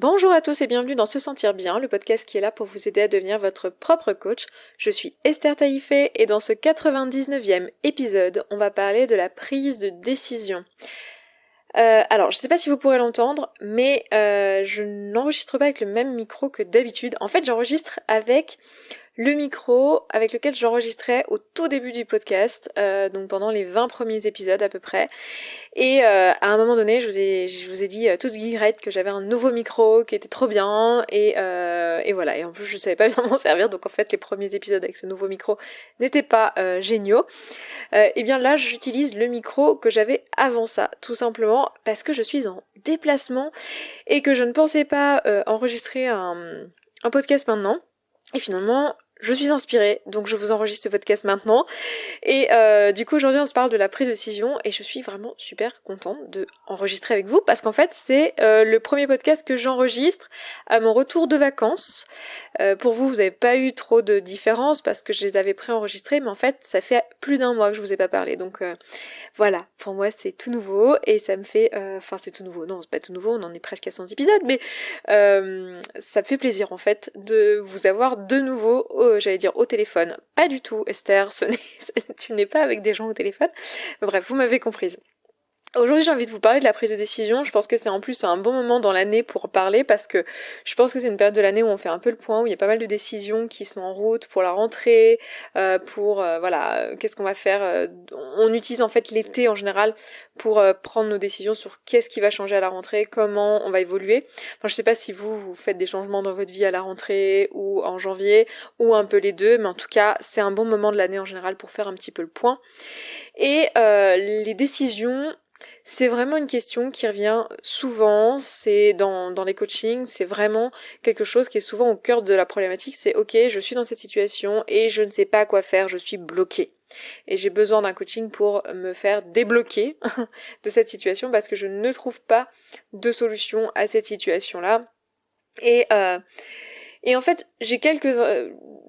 Bonjour à tous et bienvenue dans Se Sentir Bien, le podcast qui est là pour vous aider à devenir votre propre coach. Je suis Esther Taïfé et dans ce 99e épisode, on va parler de la prise de décision. Alors, je ne sais pas si vous pourrez l'entendre, mais je n'enregistre pas avec le même micro que d'habitude. En fait, j'enregistre avec le micro avec lequel j'enregistrais au tout début du podcast, donc pendant les 20 premiers épisodes à peu près. Et à un moment donné, je vous ai dit toute guillerette que j'avais un nouveau micro qui était trop bien et voilà. Et en plus, je savais pas bien m'en servir, donc en fait, les premiers épisodes avec ce nouveau micro n'étaient pas géniaux. Et bien là, j'utilise le micro que j'avais avant ça, tout simplement parce que je suis en déplacement et que je ne pensais pas enregistrer un podcast maintenant. Et finalement, je suis inspirée, donc je vous enregistre ce podcast maintenant. Et du coup, aujourd'hui, on se parle de la prise de décision et je suis vraiment super contente de enregistrer avec vous parce qu'en fait, c'est le premier podcast que j'enregistre à mon retour de vacances. Pour vous, vous n'avez pas eu trop de différence parce que je les avais préenregistrés, mais en fait, ça fait plus d'1 mois que je vous ai pas parlé. Donc voilà, pour moi, c'est tout nouveau et ça me fait... Enfin, c'est tout nouveau. Non, c'est pas tout nouveau, on en est presque à 100 épisodes, mais ça me fait plaisir en fait de vous avoir de nouveau, j'allais dire au téléphone. Pas du tout, Esther, tu n'es pas avec des gens au téléphone. Mais bref, vous m'avez comprise. Aujourd'hui, j'ai envie de vous parler de la prise de décision. Je pense que c'est en plus un bon moment dans l'année pour parler parce que je pense que c'est une période de l'année où on fait un peu le point, où il y a pas mal de décisions qui sont en route pour la rentrée, voilà, qu'est-ce qu'on va faire. On utilise en fait l'été en général pour prendre nos décisions sur qu'est-ce qui va changer à la rentrée, comment on va évoluer. Enfin, je sais pas si vous faites des changements dans votre vie à la rentrée ou en janvier ou un peu les deux, mais en tout cas, c'est un bon moment de l'année en général pour faire un petit peu le point. Et les décisions, c'est vraiment une question qui revient souvent, c'est dans les coachings, c'est vraiment quelque chose qui est souvent au cœur de la problématique, c'est ok, je suis dans cette situation et je ne sais pas quoi faire, je suis bloquée. Et j'ai besoin d'un coaching pour me faire débloquer de cette situation parce que je ne trouve pas de solution à cette situation-là. Et en fait, j'ai quelques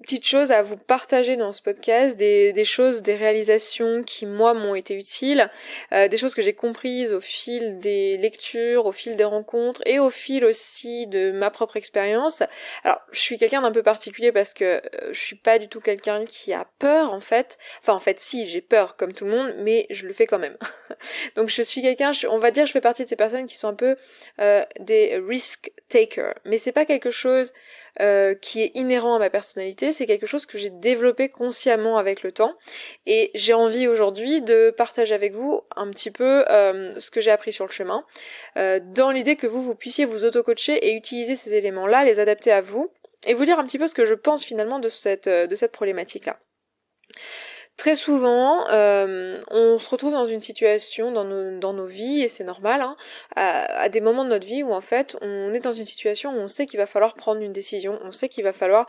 petites choses à vous partager dans ce podcast, des choses, des réalisations qui, moi, m'ont été utiles, des choses que j'ai comprises au fil des lectures, au fil des rencontres et au fil aussi de ma propre expérience. Alors, je suis quelqu'un d'un peu particulier parce que je suis pas du tout quelqu'un qui a peur, en fait. Enfin, en fait, si, j'ai peur, comme tout le monde, mais je le fais quand même. Donc, je suis quelqu'un, on va dire, je fais partie de ces personnes qui sont un peu des risk takers. Mais c'est pas quelque chose qui est inhérent à ma personnalité, c'est quelque chose que j'ai développé consciemment avec le temps et j'ai envie aujourd'hui de partager avec vous un petit peu ce que j'ai appris sur le chemin, dans l'idée que vous puissiez vous auto-coacher et utiliser ces éléments-là, les adapter à vous et vous dire un petit peu ce que je pense finalement de cette problématique-là. Très souvent, on se retrouve dans une situation dans nos vies, et c'est normal, hein, à des moments de notre vie où en fait on est dans une situation où on sait qu'il va falloir prendre une décision, on sait qu'il va falloir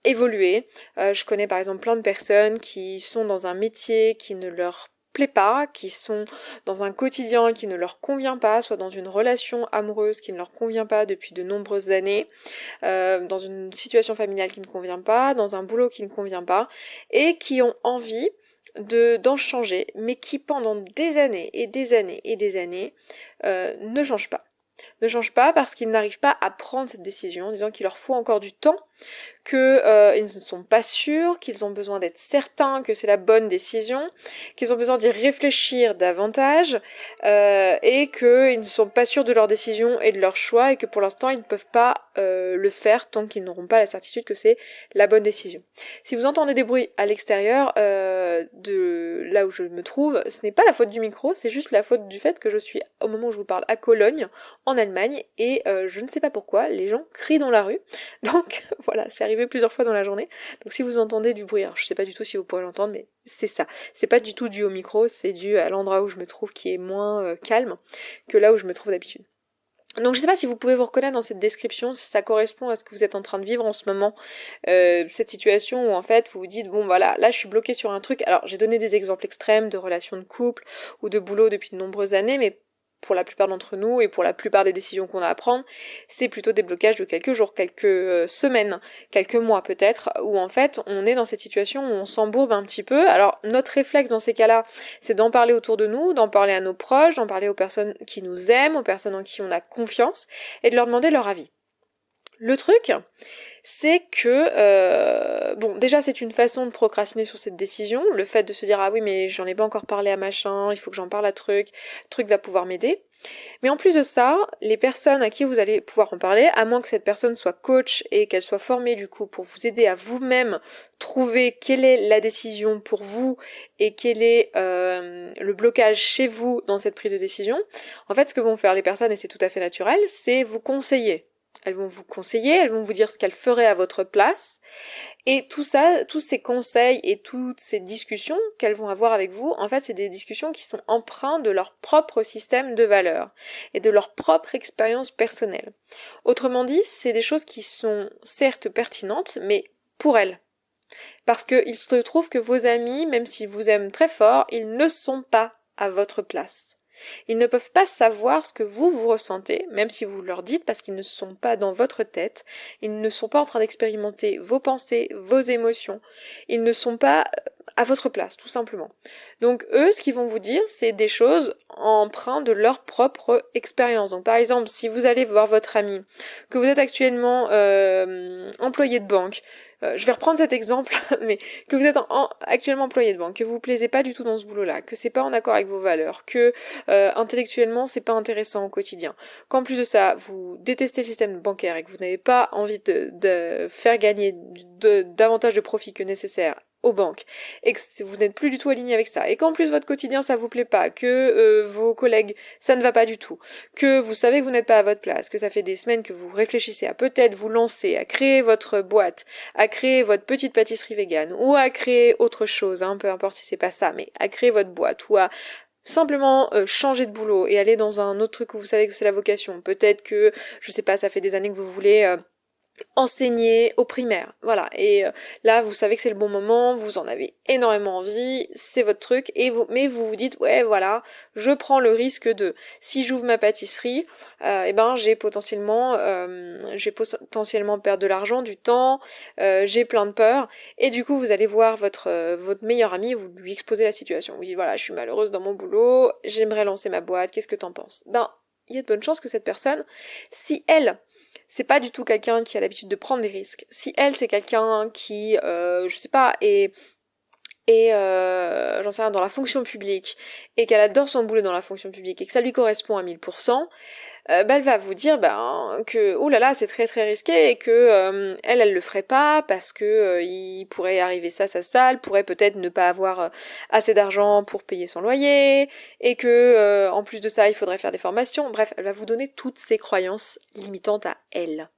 évoluer. Je connais par exemple plein de personnes qui sont dans un métier qui ne leur plaît pas, qui sont dans un quotidien qui ne leur convient pas, soit dans une relation amoureuse qui ne leur convient pas depuis de nombreuses années, dans une situation familiale qui ne convient pas, dans un boulot qui ne convient pas, et qui ont envie d'en changer, mais qui pendant des années et des années et des années ne changent pas. Ne changent pas parce qu'ils n'arrivent pas à prendre cette décision, en disant qu'il leur faut encore du temps, qu'ils ne sont pas sûrs, qu'ils ont besoin d'être certains que c'est la bonne décision, qu'ils ont besoin d'y réfléchir davantage, et qu'ils ne sont pas sûrs de leur décision et de leur choix, et que pour l'instant ils ne peuvent pas le faire tant qu'ils n'auront pas la certitude que c'est la bonne décision. Si vous entendez des bruits à l'extérieur de là où je me trouve, ce n'est pas la faute du micro, c'est juste la faute du fait que je suis, au moment où je vous parle, à Cologne, en Allemagne, et je ne sais pas pourquoi, les gens crient dans la rue. Donc voilà, c'est arrivé plusieurs fois dans la journée. Donc si vous entendez du bruit, alors je sais pas du tout si vous pourrez l'entendre, mais c'est ça. C'est pas du tout dû au micro, c'est dû à l'endroit où je me trouve qui est moins calme que là où je me trouve d'habitude. Donc je sais pas si vous pouvez vous reconnaître dans cette description, si ça correspond à ce que vous êtes en train de vivre en ce moment, cette situation où en fait vous vous dites bon voilà, là je suis bloquée sur un truc. Alors j'ai donné des exemples extrêmes de relations de couple ou de boulot depuis de nombreuses années, mais pour la plupart d'entre nous et pour la plupart des décisions qu'on a à prendre, c'est plutôt des blocages de quelques jours, quelques semaines, quelques mois peut-être, où en fait on est dans cette situation où on s'embourbe un petit peu. Alors notre réflexe dans ces cas-là, c'est d'en parler autour de nous, d'en parler à nos proches, d'en parler aux personnes qui nous aiment, aux personnes en qui on a confiance, et de leur demander leur avis. Le truc, c'est que, déjà c'est une façon de procrastiner sur cette décision, le fait de se dire « Ah oui, mais j'en ai pas encore parlé à machin, il faut que j'en parle à truc va pouvoir m'aider ». Mais en plus de ça, les personnes à qui vous allez pouvoir en parler, à moins que cette personne soit coach et qu'elle soit formée du coup pour vous aider à vous-même trouver quelle est la décision pour vous et quel est le blocage chez vous dans cette prise de décision, en fait ce que vont faire les personnes, et c'est tout à fait naturel, c'est vous conseiller. Elles vont vous conseiller, elles vont vous dire ce qu'elles feraient à votre place. Et tout ça, tous ces conseils et toutes ces discussions qu'elles vont avoir avec vous, en fait, c'est des discussions qui sont empreintes de leur propre système de valeurs et de leur propre expérience personnelle. Autrement dit, c'est des choses qui sont certes pertinentes, mais pour elles. Parce qu'il se trouve que vos amis, même s'ils vous aiment très fort, ils ne sont pas à votre place. Ils ne peuvent pas savoir ce que vous ressentez, même si vous leur dites, parce qu'ils ne sont pas dans votre tête, ils ne sont pas en train d'expérimenter vos pensées, vos émotions, ils ne sont pas à votre place, tout simplement. Donc eux, ce qu'ils vont vous dire, c'est des choses empreintes de leur propre expérience. Donc par exemple, si vous allez voir votre ami, que vous êtes actuellement employé de banque, je vais reprendre cet exemple, mais que vous êtes actuellement employé de banque, que vous vous plaisez pas du tout dans ce boulot-là, que c'est pas en accord avec vos valeurs, que intellectuellement c'est pas intéressant au quotidien, qu'en plus de ça vous détestez le système bancaire et que vous n'avez pas envie de faire gagner davantage de profit que nécessaire aux banques, et que vous n'êtes plus du tout aligné avec ça, et qu'en plus votre quotidien ça vous plaît pas, que vos collègues ça ne va pas du tout, que vous savez que vous n'êtes pas à votre place, que ça fait des semaines que vous réfléchissez à peut-être vous lancer, à créer votre boîte, à créer votre petite pâtisserie végane, ou à créer autre chose, peu importe si c'est pas ça, mais à créer votre boîte, ou à simplement changer de boulot et aller dans un autre truc où vous savez que c'est la vocation. Peut-être que, je sais pas, ça fait des années que vous voulez enseigner au primaire, voilà, et là vous savez que c'est le bon moment, vous en avez énormément envie, c'est votre truc, mais vous vous dites ouais voilà, je prends le risque de, si j'ouvre ma pâtisserie, j'ai potentiellement perdre de l'argent, du temps, j'ai plein de peur, et du coup vous allez voir votre meilleur ami, vous lui exposez la situation, vous dites voilà, je suis malheureuse dans mon boulot, j'aimerais lancer ma boîte, qu'est-ce que t'en penses? Il y a de bonnes chances que cette personne, si elle, c'est pas du tout quelqu'un qui a l'habitude de prendre des risques, si elle, c'est quelqu'un qui, je sais pas, est j'en sais rien, dans la fonction publique, et qu'elle adore son boulot dans la fonction publique, et que ça lui correspond à 1000%, elle va vous dire que oh là là c'est très très risqué et que elle le ferait pas parce que il pourrait arriver ça, elle pourrait peut-être ne pas avoir assez d'argent pour payer son loyer et que en plus de ça il faudrait faire des formations. Bref, elle va vous donner toutes ses croyances limitantes à elle.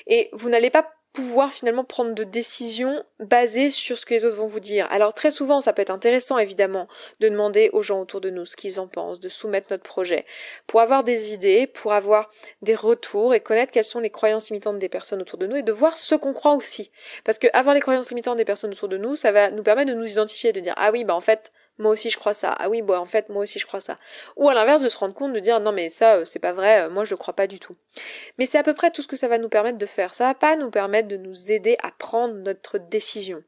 Et vous n'allez pas pouvoir finalement prendre de décisions basées sur ce que les autres vont vous dire. Alors très souvent, ça peut être intéressant évidemment de demander aux gens autour de nous ce qu'ils en pensent, de soumettre notre projet, pour avoir des idées, pour avoir des retours et connaître quelles sont les croyances limitantes des personnes autour de nous et de voir ce qu'on croit aussi. Parce que avoir les croyances limitantes des personnes autour de nous, ça va nous permettre de nous identifier, de dire ah oui en fait moi aussi je crois ça, ah oui en fait moi aussi je crois ça. Ou à l'inverse de se rendre compte de dire non mais ça c'est pas vrai, moi je le crois pas du tout. Mais c'est à peu près tout ce que ça va nous permettre de faire. Ça va pas nous permettre de nous aider à prendre notre décision.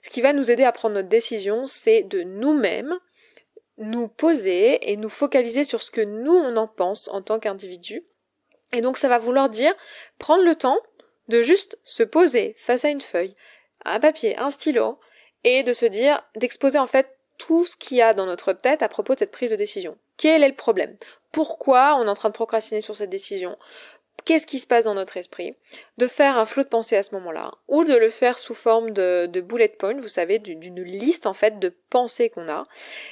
Ce qui va nous aider à prendre notre décision, c'est de nous-mêmes nous poser et nous focaliser sur ce que nous on en pense en tant qu'individu. Et donc ça va vouloir dire prendre le temps de juste se poser face à une feuille, un papier, un stylo, et de se dire, d'exposer en fait tout ce qu'il y a dans notre tête à propos de cette prise de décision. Quel est le problème? Pourquoi on est en train de procrastiner sur cette décision? Qu'est-ce qui se passe dans notre esprit? De faire un flot de pensée à ce moment-là, ou de le faire sous forme de bullet point, vous savez, d'une liste en fait de pensées qu'on a.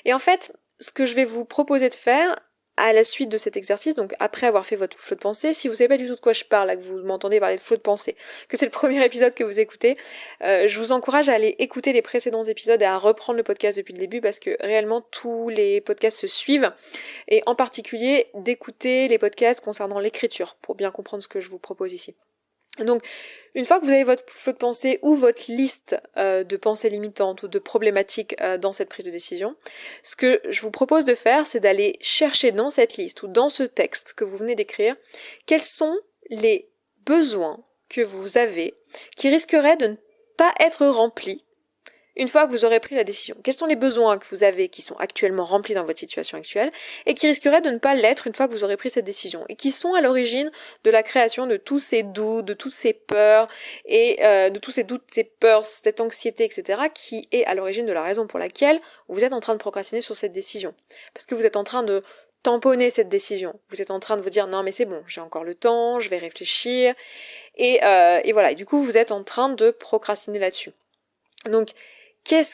Et en fait, ce que je vais vous proposer de faire à la suite de cet exercice, donc après avoir fait votre flot de pensée, si vous savez pas du tout de quoi je parle, là, que vous m'entendez parler de flot de pensée, que c'est le premier épisode que vous écoutez, je vous encourage à aller écouter les précédents épisodes et à reprendre le podcast depuis le début parce que réellement tous les podcasts se suivent et en particulier d'écouter les podcasts concernant l'écriture pour bien comprendre ce que je vous propose ici. Donc, une fois que vous avez votre flot de pensée ou votre liste de pensées limitantes ou de problématiques dans cette prise de décision, ce que je vous propose de faire, c'est d'aller chercher dans cette liste ou dans ce texte que vous venez d'écrire, quels sont les besoins que vous avez qui risqueraient de ne pas être remplis une fois que vous aurez pris la décision. Quels sont les besoins que vous avez qui sont actuellement remplis dans votre situation actuelle et qui risqueraient de ne pas l'être une fois que vous aurez pris cette décision et qui sont à l'origine de la création de tous ces doutes, de toutes ces peurs et de tous ces doutes, ces peurs, cette anxiété, etc. qui est à l'origine de la raison pour laquelle vous êtes en train de procrastiner sur cette décision. Parce que vous êtes en train de tamponner cette décision. Vous êtes en train de vous dire non mais c'est bon, j'ai encore le temps, je vais réfléchir et voilà. Et du coup vous êtes en train de procrastiner là-dessus. Donc quels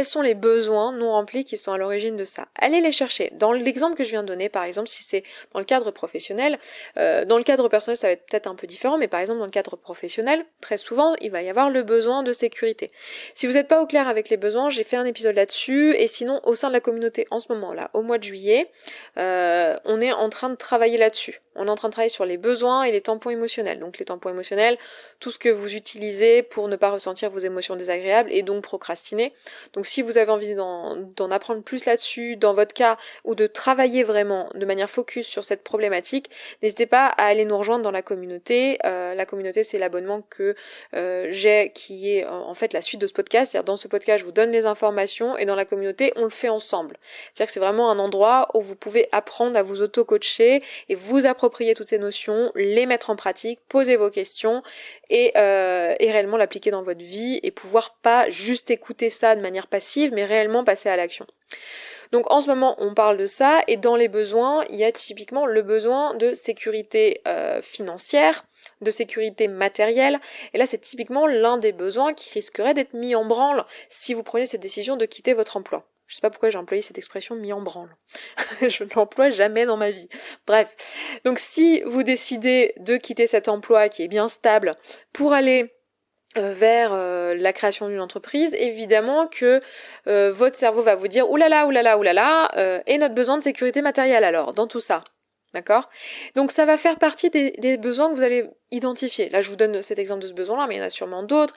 sont les besoins non remplis qui sont à l'origine de ça? Allez les chercher. Dans l'exemple que je viens de donner, par exemple, si c'est dans le cadre professionnel, dans le cadre personnel, ça va être peut-être un peu différent, mais par exemple, dans le cadre professionnel, très souvent, il va y avoir le besoin de sécurité. Si vous n'êtes pas au clair avec les besoins, j'ai fait un épisode là-dessus, et sinon, au sein de la communauté, en ce moment-là, au mois de juillet, on est en train de travailler là-dessus. On est en train de travailler sur les besoins et les tampons émotionnels. Donc les tampons émotionnels, tout ce que vous utilisez pour ne pas ressentir vos émotions désagréables et donc procrastiner. Donc si vous avez envie d'en apprendre plus là-dessus, dans votre cas, ou de travailler vraiment de manière focus sur cette problématique, n'hésitez pas à aller nous rejoindre dans la communauté. La communauté, c'est l'abonnement que j'ai, qui est en fait la suite de ce podcast. C'est-à-dire dans ce podcast, je vous donne les informations et dans la communauté, on le fait ensemble. C'est-à-dire que c'est vraiment un endroit où vous pouvez apprendre à vous auto-coacher et vous approprier toutes ces notions, les mettre en pratique, poser vos questions et réellement l'appliquer dans votre vie et pouvoir pas juste écouter ça de manière passive mais réellement passer à l'action. Donc en ce moment on parle de ça et dans les besoins il y a typiquement le besoin de sécurité financière, de sécurité matérielle et là c'est typiquement l'un des besoins qui risquerait d'être mis en branle si vous prenez cette décision de quitter votre emploi. Je sais pas pourquoi j'ai employé cette expression mis en branle. Je ne l'emploie jamais dans ma vie. Bref. Donc si vous décidez de quitter cet emploi qui est bien stable pour aller vers la création d'une entreprise, évidemment que votre cerveau va vous dire oulala, et notre besoin de sécurité matérielle alors, dans tout ça. D'accord ? Donc ça va faire partie des besoins que vous allez identifier. Là, je vous donne cet exemple de ce besoin-là, mais il y en a sûrement d'autres.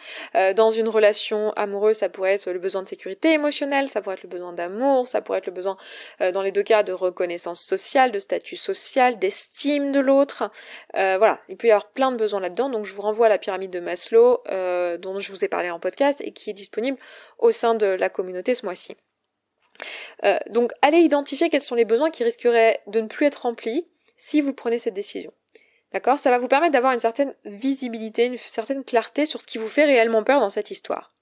Dans une relation amoureuse, ça pourrait être le besoin de sécurité émotionnelle, ça pourrait être le besoin d'amour, ça pourrait être le besoin, dans les deux cas, de reconnaissance sociale, de statut social, d'estime de l'autre. Voilà, il peut y avoir plein de besoins là-dedans, donc je vous renvoie à la pyramide de Maslow, dont je vous ai parlé en podcast, et qui est disponible au sein de la communauté ce mois-ci. Donc allez identifier quels sont les besoins qui risqueraient de ne plus être remplis si vous prenez cette décision. D'accord ? Ça va vous permettre d'avoir une certaine visibilité, une certaine clarté sur ce qui vous fait réellement peur dans cette histoire.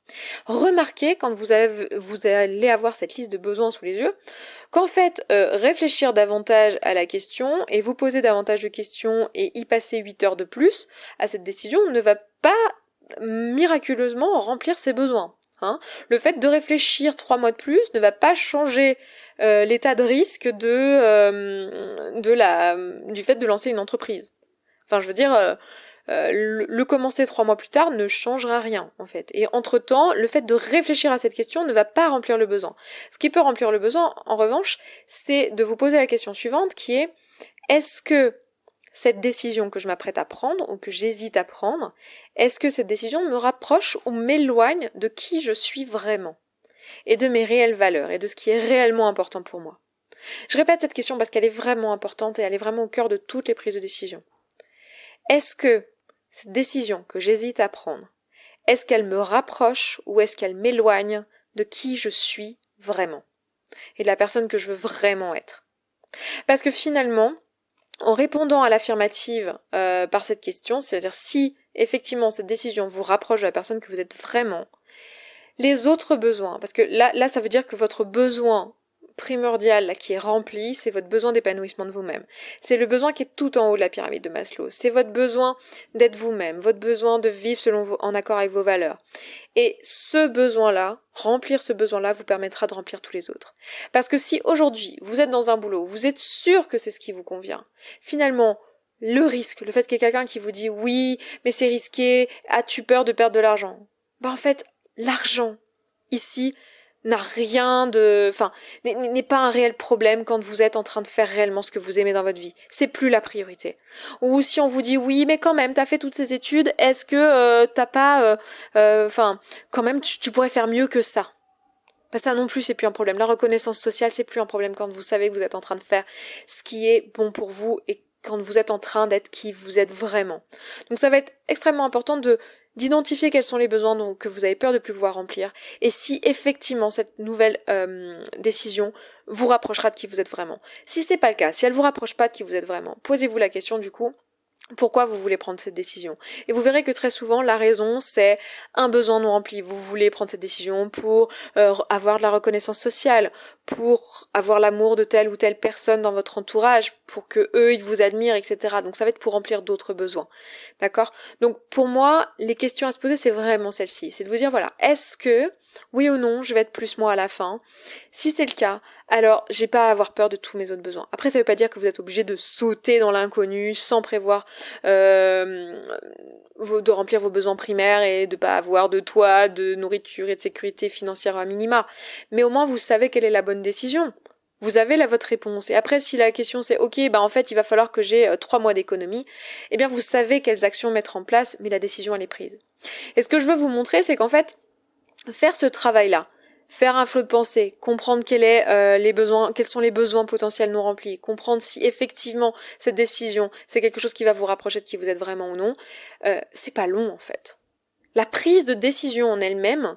Remarquez quand vous allez avoir cette liste de besoins sous les yeux, qu'en fait, réfléchir davantage à la question et vous poser davantage de questions et y passer 8 heures de plus à cette décision ne va pas miraculeusement remplir ses besoins. Hein. Le fait de réfléchir 3 mois de plus ne va pas changer l'état de risque du fait de lancer une entreprise. Enfin, je veux dire, le commencer 3 mois plus tard ne changera rien, en fait. Et entre-temps, le fait de réfléchir à cette question ne va pas remplir le besoin. Ce qui peut remplir le besoin, en revanche, c'est de vous poser la question suivante, qui est, est-ce que cette décision que je m'apprête à prendre ou que j'hésite à prendre, est-ce que cette décision me rapproche ou m'éloigne de qui je suis vraiment et de mes réelles valeurs et de ce qui est réellement important pour moi? Je répète cette question parce qu'elle est vraiment importante et elle est vraiment au cœur de toutes les prises de décision. Est-ce que cette décision que j'hésite à prendre, est-ce qu'elle me rapproche ou est-ce qu'elle m'éloigne de qui je suis vraiment et de la personne que je veux vraiment être? Parce que finalement, en répondant à l'affirmative par cette question, c'est-à-dire si effectivement cette décision vous rapproche de la personne que vous êtes vraiment, les autres besoins, parce que là ça veut dire que votre besoin primordial là, qui est rempli, c'est votre besoin d'épanouissement de vous-même. C'est le besoin qui est tout en haut de la pyramide de Maslow. C'est votre besoin d'être vous-même, votre besoin de vivre en accord avec vos valeurs. Et ce besoin-là, remplir ce besoin-là vous permettra de remplir tous les autres. Parce que si aujourd'hui, vous êtes dans un boulot, vous êtes sûr que c'est ce qui vous convient, finalement, le risque, le fait qu'il y ait quelqu'un qui vous dit « oui, mais c'est risqué, as-tu peur de perdre de l'argent ?» En fait, l'argent, ici, n'est pas un réel problème quand vous êtes en train de faire réellement ce que vous aimez dans votre vie. C'est plus la priorité. Ou si on vous dit oui, mais quand même, t'as fait toutes ces études, est-ce que t'as pas, quand même, tu pourrais faire mieux que ça. Bah, ça non plus, c'est plus un problème. La reconnaissance sociale, c'est plus un problème quand vous savez que vous êtes en train de faire ce qui est bon pour vous et quand vous êtes en train d'être qui vous êtes vraiment. Donc ça va être extrêmement important d'identifier quels sont les besoins que vous avez peur de plus pouvoir remplir et si effectivement cette nouvelle décision vous rapprochera de qui vous êtes vraiment. Si c'est pas le cas, si elle vous rapproche pas de qui vous êtes vraiment, posez-vous la question du coup, pourquoi vous voulez prendre cette décision. Et vous verrez que très souvent, la raison, c'est un besoin non rempli. Vous voulez prendre cette décision pour avoir de la reconnaissance sociale, pour avoir l'amour de telle ou telle personne dans votre entourage, pour que eux, ils vous admirent, etc. Donc ça va être pour remplir d'autres besoins. D'accord ? Donc pour moi, les questions à se poser, c'est vraiment celle-ci. C'est de vous dire, voilà, est-ce que, oui ou non, je vais être plus moi à la fin ? Si c'est le cas, alors j'ai pas à avoir peur de tous mes autres besoins. Après, ça veut pas dire que vous êtes obligé de sauter dans l'inconnu sans prévoir de remplir vos besoins primaires et de pas avoir de toit, de nourriture et de sécurité financière à minima. Mais au moins, vous savez quelle est la bonne décision. Vous avez votre réponse. Et après, si la question c'est ok, en fait, il va falloir que j'ai 3 mois d'économie, eh bien, vous savez quelles actions mettre en place, mais la décision, elle est prise. Et ce que je veux vous montrer, c'est qu'en fait, faire ce travail-là, faire un flot de pensée, comprendre quels sont les besoins potentiels non remplis, comprendre si effectivement cette décision c'est quelque chose qui va vous rapprocher de qui vous êtes vraiment ou non, c'est pas long en fait. La prise de décision en elle-même,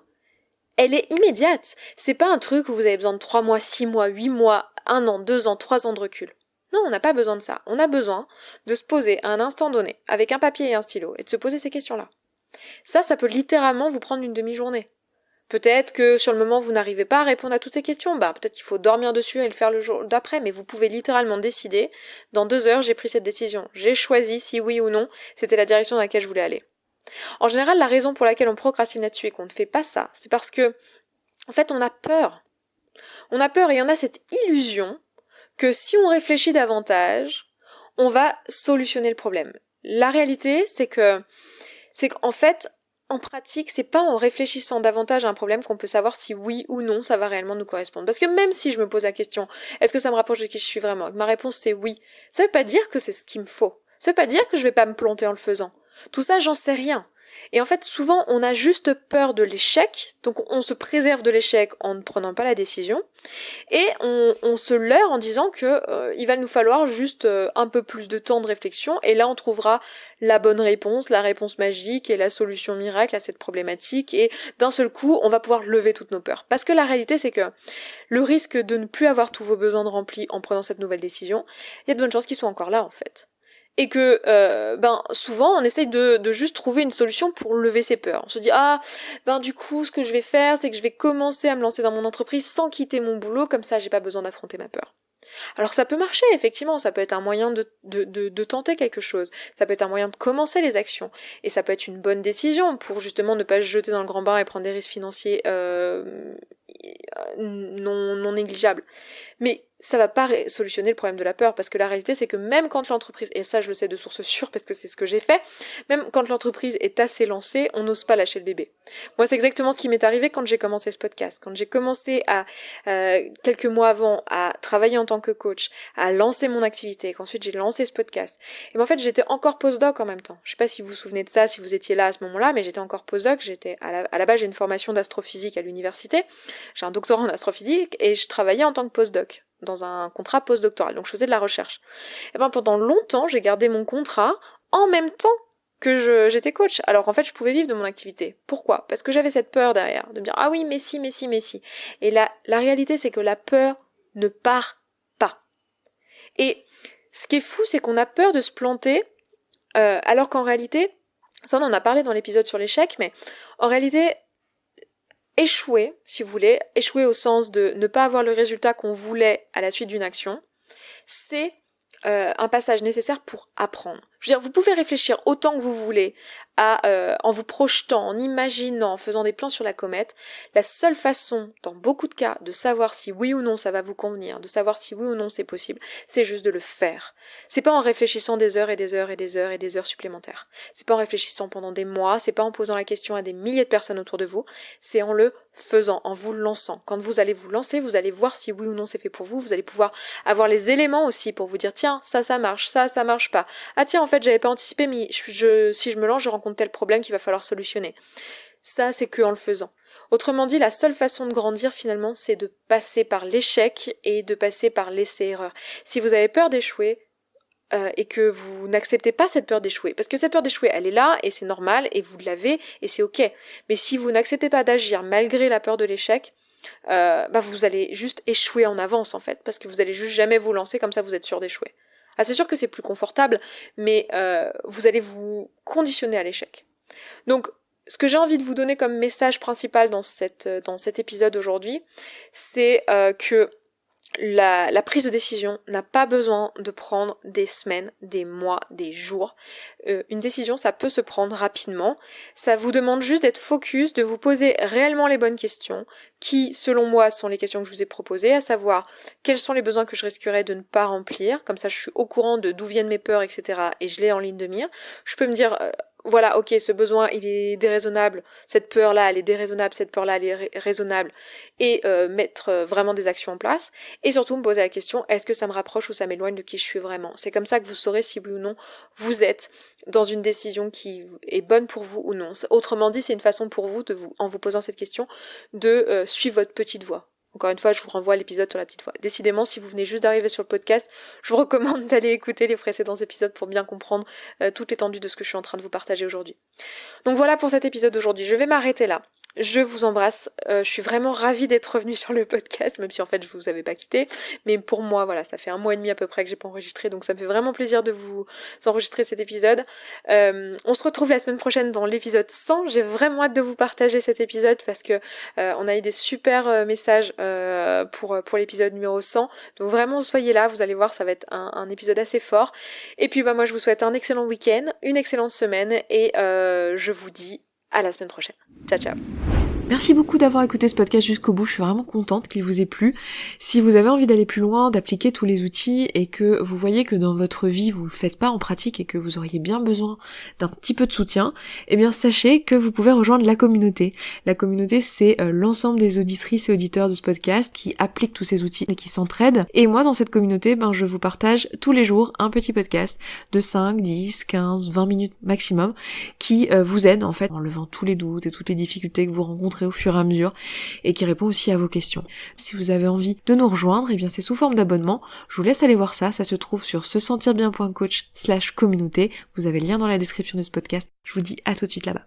elle est immédiate. C'est pas un truc où vous avez besoin de 3 mois, 6 mois, 8 mois, 1 an, 2 ans, 3 ans de recul. Non, on n'a pas besoin de ça. On a besoin de se poser à un instant donné, avec un papier et un stylo, et de se poser ces questions-là. Ça peut littéralement vous prendre une demi-journée. Peut-être que sur le moment vous n'arrivez pas à répondre à toutes ces questions, peut-être qu'il faut dormir dessus et le faire le jour d'après, mais vous pouvez littéralement décider, dans 2 heures j'ai pris cette décision, j'ai choisi si oui ou non c'était la direction dans laquelle je voulais aller. En général, la raison pour laquelle on procrastine là-dessus et qu'on ne fait pas ça, c'est parce que, en fait, on a peur. On a peur et on a cette illusion que si on réfléchit davantage, on va solutionner le problème. La réalité, c'est qu'en fait, en pratique, c'est pas en réfléchissant davantage à un problème qu'on peut savoir si oui ou non ça va réellement nous correspondre. Parce que même si je me pose la question, est-ce que ça me rapproche de qui je suis vraiment, et que ma réponse c'est oui, ça veut pas dire que c'est ce qu'il me faut. Ça veut pas dire que je vais pas me planter en le faisant. Tout ça, j'en sais rien. Et en fait, souvent, on a juste peur de l'échec, donc on se préserve de l'échec en ne prenant pas la décision, et on se leurre en disant que il va nous falloir juste un peu plus de temps de réflexion, et là on trouvera la bonne réponse, la réponse magique et la solution miracle à cette problématique, et d'un seul coup, on va pouvoir lever toutes nos peurs. Parce que la réalité, c'est que le risque de ne plus avoir tous vos besoins de remplis en prenant cette nouvelle décision, il y a de bonnes chances qu'ils soient encore là, en fait. Et que souvent on essaye de juste trouver une solution pour lever ses peurs. On se dit du coup ce que je vais faire c'est que je vais commencer à me lancer dans mon entreprise sans quitter mon boulot, comme ça j'ai pas besoin d'affronter ma peur. Alors ça peut marcher, effectivement, ça peut être un moyen de tenter quelque chose, ça peut être un moyen de commencer les actions, et ça peut être une bonne décision pour justement ne pas se jeter dans le grand bain et prendre des risques financiers non négligeables. Mais ça va pas solutionner le problème de la peur, parce que la réalité c'est que même quand l'entreprise, et ça je le sais de source sûre parce que c'est ce que j'ai fait, même quand l'entreprise est assez lancée, on n'ose pas lâcher le bébé. Moi c'est exactement ce qui m'est arrivé quand j'ai commencé ce podcast, quand j'ai commencé à quelques mois avant à travailler en tant que coach, à lancer mon activité, qu'ensuite j'ai lancé ce podcast. Et en fait j'étais encore postdoc en même temps. Je sais pas si vous vous souvenez de ça, si vous étiez là à ce moment-là, mais j'étais encore postdoc. J'étais à la base j'ai une formation d'astrophysique à l'université, j'ai un doctorat en astrophysique et je travaillais en tant que postdoc dans un contrat postdoctoral, donc je faisais de la recherche. Et pendant longtemps, j'ai gardé mon contrat en même temps que j'étais coach. Alors en fait, je pouvais vivre de mon activité. Pourquoi ? Parce que j'avais cette peur derrière, de me dire ah oui, mais si. Et la réalité, c'est que la peur ne part pas. Et ce qui est fou, c'est qu'on a peur de se planter, alors qu'en réalité, ça on en a parlé dans l'épisode sur l'échec, mais en réalité, échouer, si vous voulez, échouer au sens de ne pas avoir le résultat qu'on voulait à la suite d'une action, c'est un passage nécessaire pour apprendre. Je veux dire, vous pouvez réfléchir autant que vous voulez en vous projetant, en imaginant, en faisant des plans sur la comète. La seule façon, dans beaucoup de cas, de savoir si oui ou non ça va vous convenir, de savoir si oui ou non c'est possible, c'est juste de le faire. C'est pas en réfléchissant des heures et des heures et des heures et des heures supplémentaires. C'est pas en réfléchissant pendant des mois, c'est pas en posant la question à des milliers de personnes autour de vous, c'est en le faisant, en vous le lançant. Quand vous allez vous lancer, vous allez voir si oui ou non c'est fait pour vous, vous allez pouvoir avoir les éléments aussi pour vous dire tiens, ça marche, ça marche pas. Ah tiens, en fait, j'avais pas anticipé, mais si je me lance, je rencontre tel problème qu'il va falloir solutionner. Ça, c'est que en le faisant. Autrement dit, la seule façon de grandir, finalement, c'est de passer par l'échec et de passer par l'essai-erreur. Si vous avez peur d'échouer, et que vous n'acceptez pas cette peur d'échouer, parce que cette peur d'échouer, elle est là, et c'est normal, et vous l'avez, et c'est ok. Mais si vous n'acceptez pas d'agir malgré la peur de l'échec, vous allez juste échouer en avance, en fait, parce que vous allez juste jamais vous lancer, comme ça vous êtes sûr d'échouer. Ah, c'est sûr que c'est plus confortable, mais vous allez vous conditionner à l'échec. Donc, ce que j'ai envie de vous donner comme message principal dans cet épisode aujourd'hui, c'est que la prise de décision n'a pas besoin de prendre des semaines, des mois, des jours. Une décision, ça peut se prendre rapidement. Ça vous demande juste d'être focus, de vous poser réellement les bonnes questions, qui, selon moi, sont les questions que je vous ai proposées, à savoir quels sont les besoins que je risquerais de ne pas remplir. Comme ça, je suis au courant de d'où viennent mes peurs, etc. Et je l'ai en ligne de mire. Je peux me dire voilà, ok, ce besoin, il est déraisonnable, cette peur-là, elle est déraisonnable, cette peur-là, elle est raisonnable, et mettre vraiment des actions en place, et surtout me poser la question, est-ce que ça me rapproche ou ça m'éloigne de qui je suis vraiment? C'est comme ça que vous saurez si oui ou non vous êtes dans une décision qui est bonne pour vous ou non. Autrement dit, c'est une façon pour vous, en vous posant cette question, de suivre votre petite voie. Encore une fois, je vous renvoie à l'épisode sur la petite voix. Décidément, si vous venez juste d'arriver sur le podcast, je vous recommande d'aller écouter les précédents épisodes pour bien comprendre toute l'étendue de ce que je suis en train de vous partager aujourd'hui. Donc voilà pour cet épisode d'aujourd'hui. Je vais m'arrêter là. Je vous embrasse. Je suis vraiment ravie d'être revenue sur le podcast, même si en fait je vous avais pas quitté. Mais pour moi, voilà, ça fait 1 mois et demi à peu près que j'ai pas enregistré, donc ça me fait vraiment plaisir de vous enregistrer cet épisode. On se retrouve la semaine prochaine dans l'épisode 100. J'ai vraiment hâte de vous partager cet épisode parce que on a eu des super messages pour l'épisode numéro 100. Donc vraiment soyez là, vous allez voir, ça va être un épisode assez fort. Et puis moi je vous souhaite un excellent week-end, une excellente semaine et je vous dis à la semaine prochaine. Ciao ciao. Merci beaucoup d'avoir écouté ce podcast jusqu'au bout, je suis vraiment contente qu'il vous ait plu. Si vous avez envie d'aller plus loin, d'appliquer tous les outils et que vous voyez que dans votre vie vous le faites pas en pratique et que vous auriez bien besoin d'un petit peu de soutien, eh bien sachez que vous pouvez rejoindre la communauté. La communauté, c'est l'ensemble des auditrices et auditeurs de ce podcast qui appliquent tous ces outils et qui s'entraident. Et moi dans cette communauté, je vous partage tous les jours un petit podcast de 5, 10, 15, 20 minutes maximum qui vous aide en fait en levant tous les doutes et toutes les difficultés que vous rencontrez au fur et à mesure et qui répond aussi à vos questions. Si vous avez envie de nous rejoindre, eh bien c'est sous forme d'abonnement. Je vous laisse aller voir ça se trouve sur sesentirbien.coach/communauté. Vous avez le lien dans la description de ce podcast. Je vous dis à tout de suite là-bas.